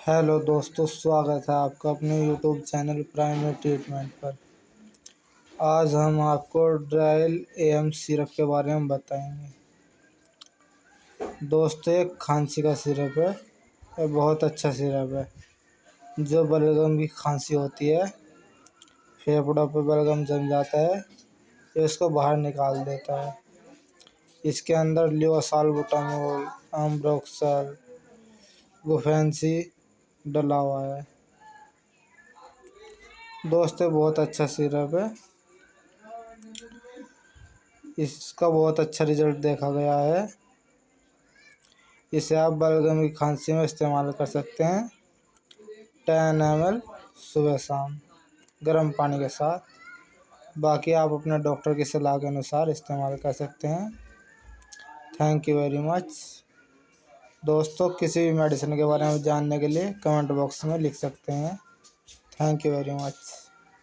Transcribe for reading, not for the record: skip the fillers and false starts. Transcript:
Hello दोस्तों, स्वागत है आपका अपने यूट्यूब चैनल प्राइमरी ट्रीटमेंट पर। आज हम आपको ड्राइल एम सिरप के बारे में बताएंगे। दोस्तों, एक खांसी का सिरप है। ये बहुत अच्छा सिरप है। जो बलगम की खांसी होती है, फेफड़ों पर बलगम जम जाता है, ये इसको बाहर निकाल देता है। इसके अंदर लियोसाल्बुटामोल, अम्ब्रोक्सल, गुफेंसी डला हुआ है। दोस्तों, बहुत अच्छा सिरप है। इसका बहुत अच्छा रिजल्ट देखा गया है। इसे आप बलगम की खांसी में इस्तेमाल कर सकते हैं। 10 ml सुबह शाम गर्म पानी के साथ। बाकी आप अपने डॉक्टर की सलाह के अनुसार इस्तेमाल कर सकते हैं। Thank you very much. दोस्तों, किसी भी मेडिसिन के बारे में जानने के लिए कमेंट बॉक्स में लिख सकते हैं। Thank you very much.